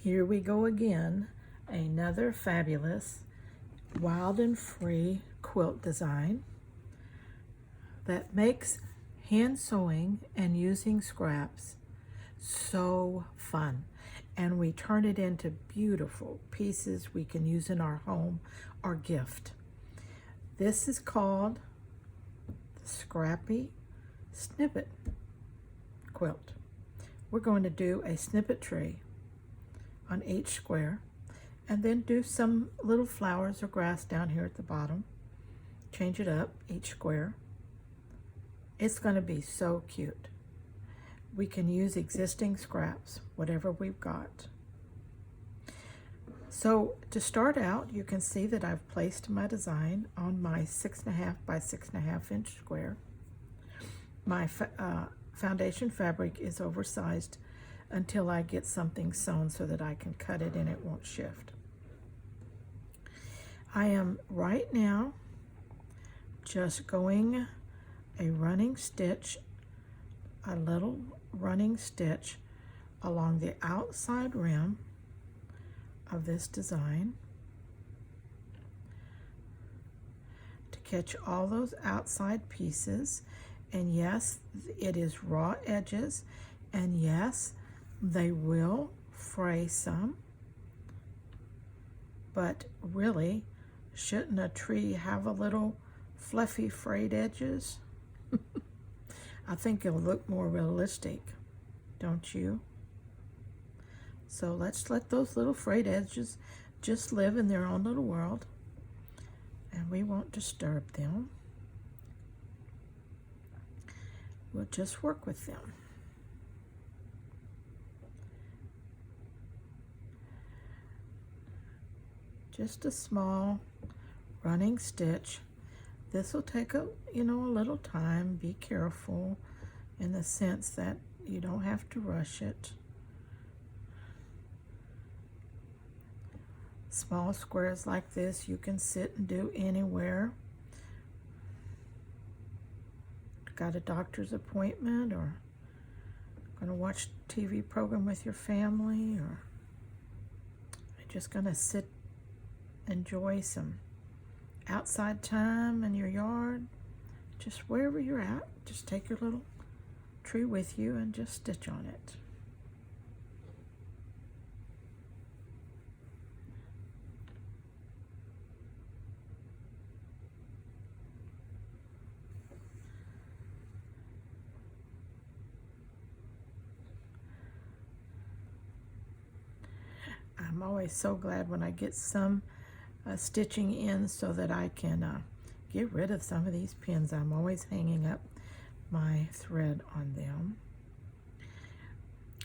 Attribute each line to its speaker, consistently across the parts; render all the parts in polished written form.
Speaker 1: Here we go again, another fabulous wild and free quilt design that makes hand sewing and using scraps so fun. And we turn it into beautiful pieces we can use in our home or gift. This is called the Scrappy Snippet Quilt. We're going to do a snippet tree on each square and then do some little flowers or grass down here at the bottom. Change it up each square. It's going to be so cute. We can use existing scraps, whatever we've got. So to start out, you can see that I've placed my design on my 6.5 by 6.5 inch square. My foundation fabric is oversized until I get something sewn so that I can cut it and it won't shift. I am right now just going a running stitch, a little running stitch along the outside rim of this design to catch all those outside pieces. And yes, it is raw edges, and yes, they will fray some, but really, shouldn't a tree have a little fluffy frayed edges? I think it'll look more realistic, don't you? So let's let those little frayed edges just live in their own little world, and we won't disturb them. We'll just work with them. Just a small running stitch. This will take a little time. Be careful in the sense that you don't have to rush it. Small squares like this you can sit and do anywhere. Got a doctor's appointment, or gonna watch a TV program with your family, or you're just gonna sit, enjoy some outside time in your yard, just wherever you're at, just take your little tree with you and just stitch on it. I'm always so glad when I get some stitching in so that I can get rid of some of these pins. I'm always hanging up my thread on them.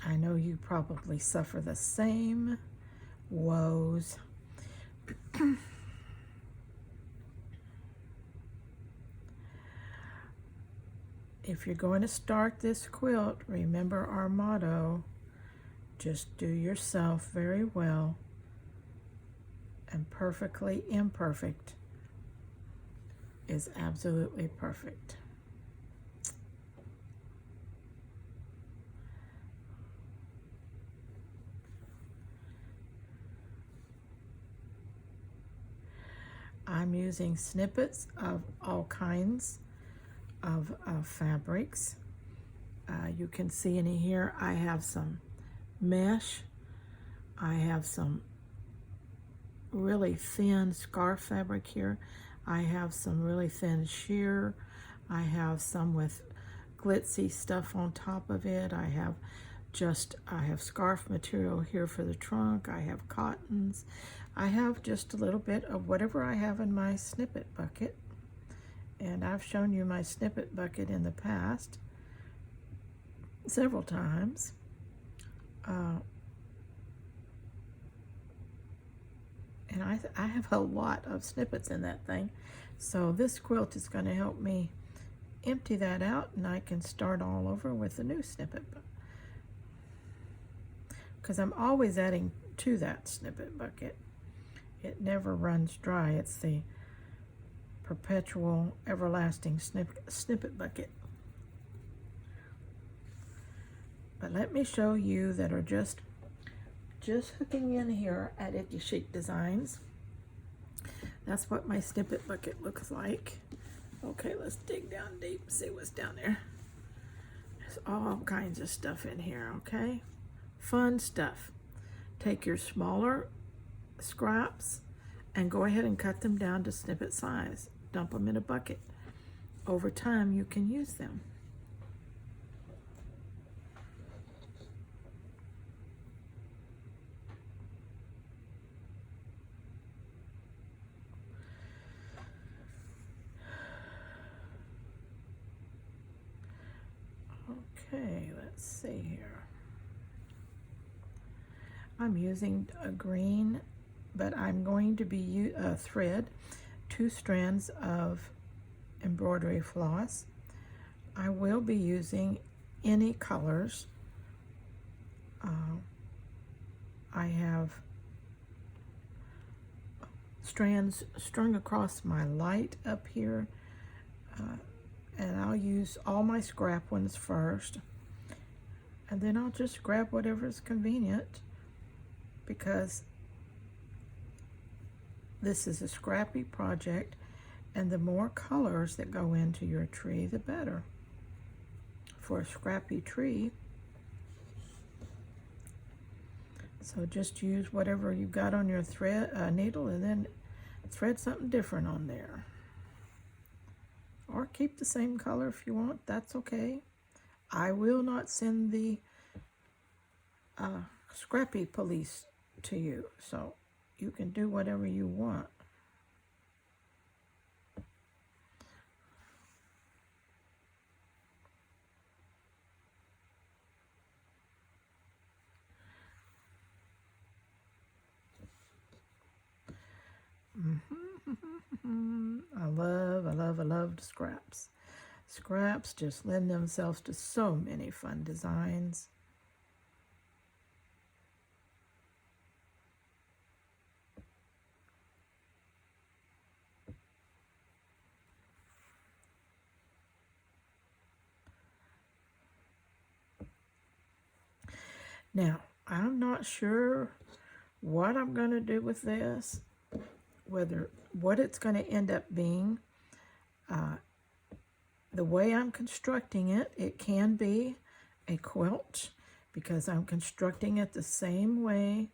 Speaker 1: I know you probably suffer the same woes. If you're going to start this quilt, remember our motto: just do yourself very well, and perfectly imperfect is absolutely perfect. I'm using snippets of all kinds of fabrics. You can see in here I have some mesh, I have some really thin scarf fabric here, I have some really thin sheer, I have some with glitzy stuff on top of it, I have scarf material here for the trunk, I have cottons, I have just a little bit of whatever I have in my snippet bucket. And I've shown you my snippet bucket in the past several times. And I have a lot of snippets in that thing. So this quilt is going to help me empty that out, and I can start all over with a new snippet. Because I'm always adding to that snippet bucket. It never runs dry. It's the perpetual, everlasting snippet bucket. But let me show you that are just just hooking in here at Icky Chic Designs. That's what my snippet bucket looks like. Okay, let's dig down deep and see what's down there. There's all kinds of stuff in here, okay? Fun stuff. Take your smaller scraps and go ahead and cut them down to snippet size. Dump them in a bucket. Over time, you can use them. Okay, let's see here. I'm using a green, but I'm going to be thread 2 strands of embroidery floss. I will be using any colors. I have strands strung across my light up here, and I'll use all my scrap ones first, and then I'll just grab whatever is convenient, because this is a scrappy project, and the more colors that go into your tree, the better. For a scrappy tree, so just use whatever you've got on your thread needle, and then thread something different on there. Or keep the same color if you want, that's okay. I will not send the scrappy police to you, so you can do whatever you want. I love scraps. Scraps just lend themselves to so many fun designs. Now, I'm not sure what I'm going to do with this, what it's going to end up being. The way I'm constructing it, it can be a quilt, because I'm constructing it the same way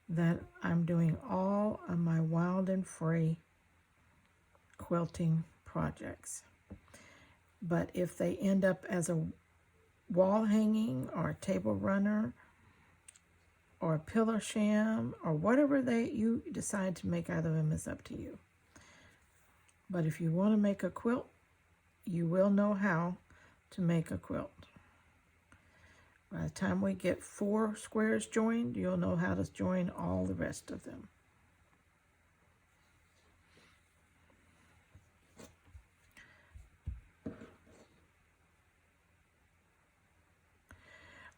Speaker 1: that I'm doing all of my wild and free quilting projects. But if they end up as a wall hanging or a table runner or a pillow sham or whatever you decide to make out of them, is up to you. But if you want to make a quilt, you will know how to make a quilt. By the time we get 4 squares joined, you'll know how to join all the rest of them.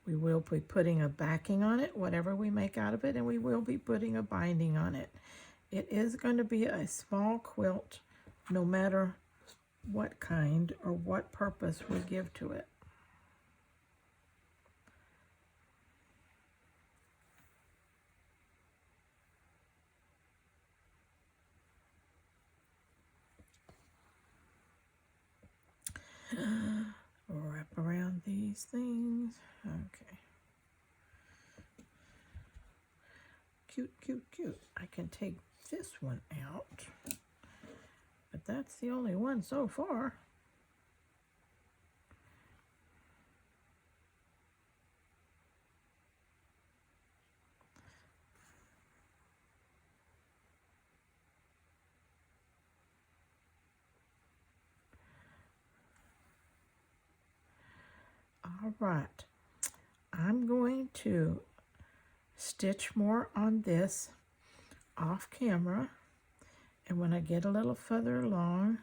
Speaker 1: We will be putting a backing on it, whatever we make out of it, and we will be putting a binding on it. It is going to be a small quilt, no matter what kind or what purpose we give to it. Wrap around these things. Okay. Cute, cute, cute. I can take this one out, but that's the only one so far. All right, I'm going to stitch more on this off camera, and when I get a little further along,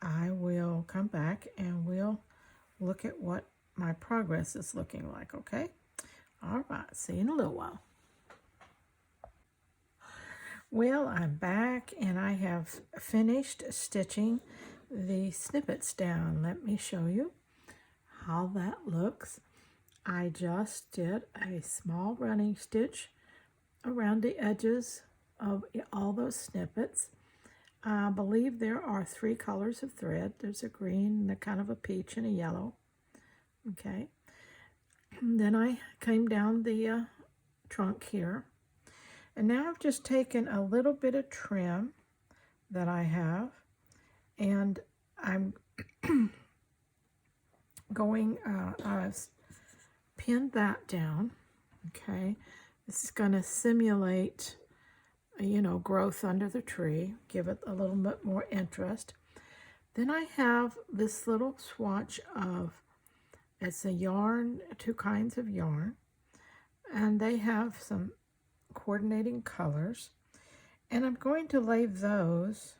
Speaker 1: I will come back and we'll look at what my progress is looking like, okay? All right, see you in a little while. Well, I'm back and I have finished stitching the snippets down. Let me show you how that looks. I just did a small running stitch around the edges of all those snippets. I believe there are 3 colors of thread. There's a green, a kind of a peach, and a yellow. Okay. And then I came down the trunk here. And now I've just taken a little bit of trim that I have, and I'm going, I've pinned that down. Okay. This is going to simulate, you know, growth under the tree, give it a little bit more interest. Then I have this little swatch of, it's a yarn, 2 kinds of yarn, and they have some coordinating colors, and I'm going to lay those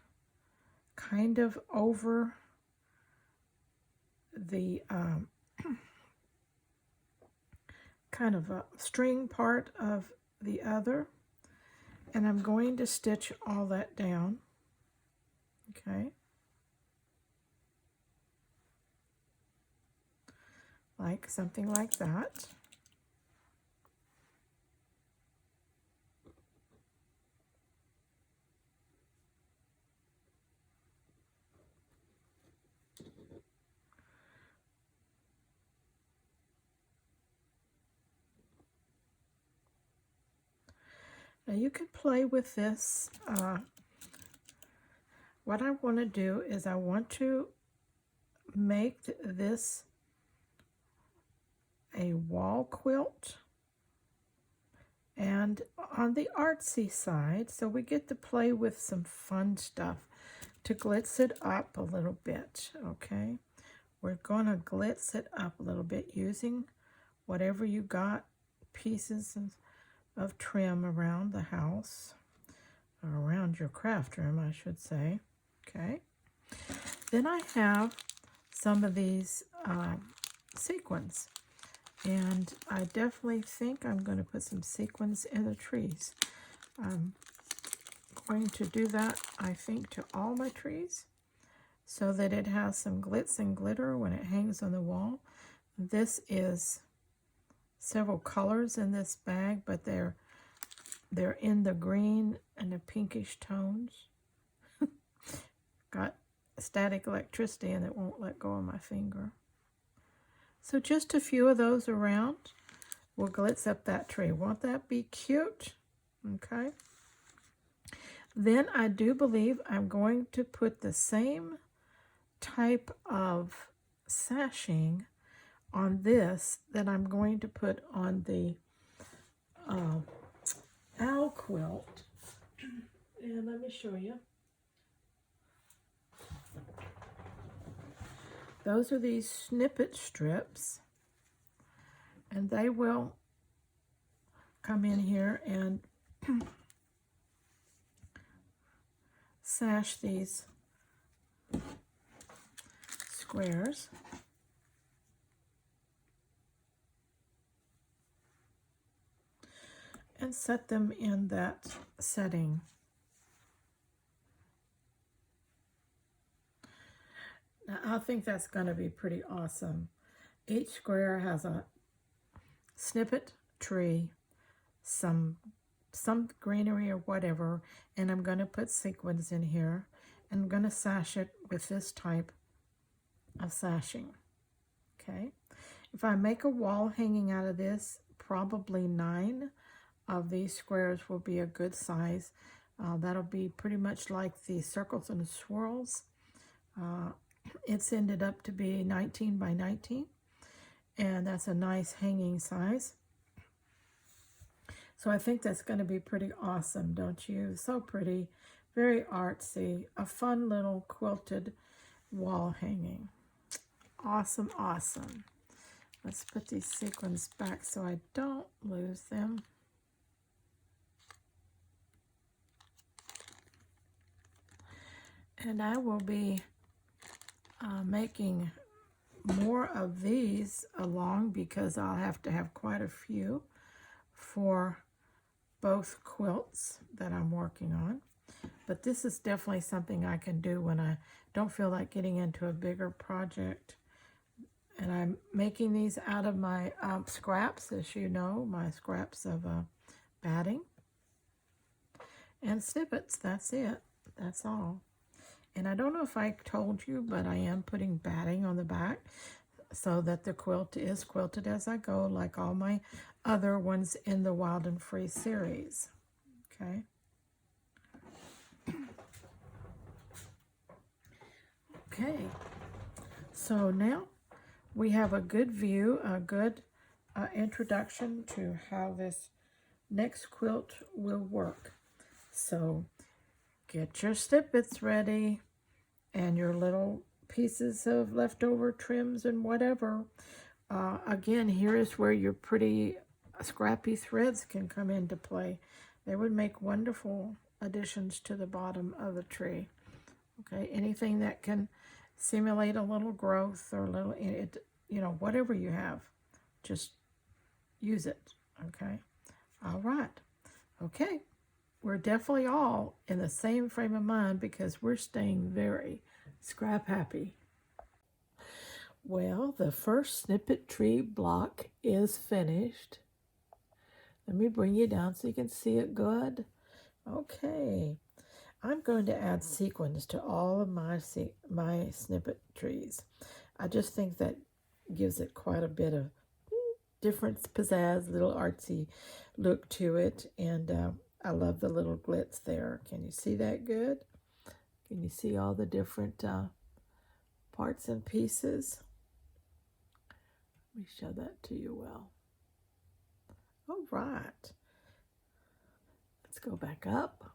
Speaker 1: kind of over the kind of a string part of the other, and I'm going to stitch all that down. Okay, like something like that. Now you can play with this. What I want to do is I want to make this a wall quilt, and on the artsy side, so we get to play with some fun stuff to glitz it up a little bit. Okay, we're gonna glitz it up a little bit using whatever you got, pieces of trim around the house, or around your craft room, I should say. Okay, then I have some of these sequins, and I definitely think I'm going to put some sequins in the trees. I'm going to do that, I think, to all my trees, so that it has some glitz and glitter when it hangs on the wall. This is several colors in this bag, but they're in the green and the pinkish tones. Got static electricity and it won't let go of my finger. So just a few of those around will glitz up that tree. Won't that be cute? Okay. Then I do believe I'm going to put the same type of sashing on this that I'm going to put on the owl quilt. And let me show you. Those are these snippet strips, and they will come in here and sash these squares. And set them in that setting. Now, I think that's going to be pretty awesome. Each square has a snippet tree, some greenery or whatever, and I'm going to put sequins in here, and I'm going to sash it with this type of sashing. Okay, if I make a wall hanging out of this, probably 9 of these squares will be a good size. That'll be pretty much like the circles and the swirls. It's ended up to be 19 by 19, and that's a nice hanging size. So I think that's going to be pretty awesome, don't you? So pretty, very artsy, a fun little quilted wall hanging. Awesome, awesome. Let's put these sequins back so I don't lose them. And I will be making more of these along, because I'll have to have quite a few for both quilts that I'm working on. But this is definitely something I can do when I don't feel like getting into a bigger project. And I'm making these out of my scraps, as you know, my scraps of batting. and snippets. That's it. That's all. And I don't know if I told you, but I am putting batting on the back so that the quilt is quilted as I go, like all my other ones in the Wild and Free series. Okay. Okay. So now we have a good view, a good introduction to how this next quilt will work. So get your snippets ready and your little pieces of leftover trims and whatever. Again, here is where your pretty scrappy threads can come into play. They would make wonderful additions to the bottom of the tree. Okay, anything that can simulate a little growth or a little, whatever you have, just use it. Okay, all right. Okay, we're definitely all in the same frame of mind because we're staying very scrap happy. Well, the first snippet tree block is finished. Let me bring you down so you can see it good. Okay, I'm going to add sequins to all of my snippet trees. I just think that gives it quite a bit of different pizzazz, little artsy look to it, and I love the little glitz there. Can you see that good? Can you see all the different parts and pieces? Let me show that to you well. All right. Let's go back up.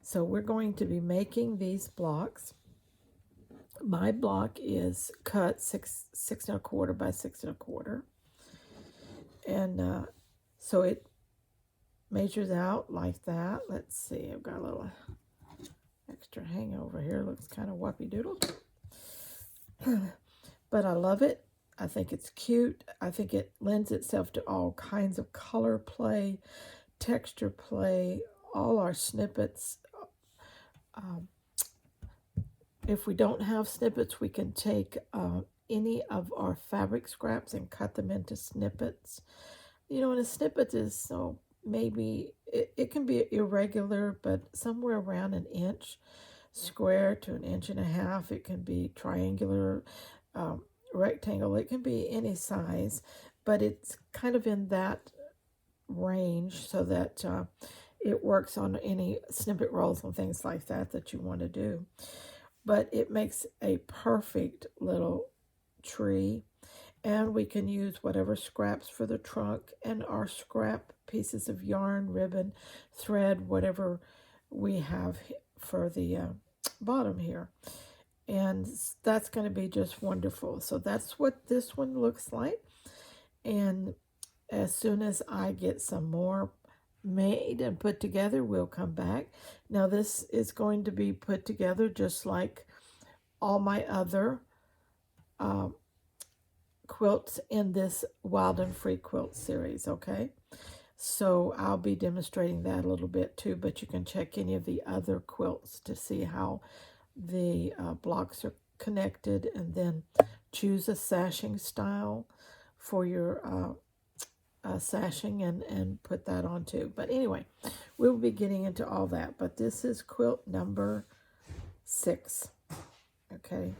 Speaker 1: So we're going to be making these blocks. My block is cut 6 1/4 by 6 1/4. And so it measures out like that. Let's see, I've got a little extra hangover here. Looks kind of whoppy-doodle. But I love it. I think it's cute. I think it lends itself to all kinds of color play, texture play, all our snippets. If we don't have snippets, we can take any of our fabric scraps and cut them into snippets. And a snippet is so maybe, it can be irregular, but somewhere around 1 inch square to 1.5 inches. It can be triangular, rectangle. It can be any size, but it's kind of in that range so that it works on any snippet rolls and things like that you want to do. But it makes a perfect little tree, and we can use whatever scraps for the trunk and our scrap pieces of yarn, ribbon, thread, whatever we have for the bottom here. And that's going to be just wonderful. So that's what this one looks like. And as soon as I get some more made and put together, we'll come back. Now this is going to be put together just like all my other quilts in this Wild and Free quilt series, okay? So I'll be demonstrating that a little bit too, but you can check any of the other quilts to see how the blocks are connected, and then choose a sashing style for your sashing and put that on too. But anyway, we'll be getting into all that. But this is quilt number 6. Okay,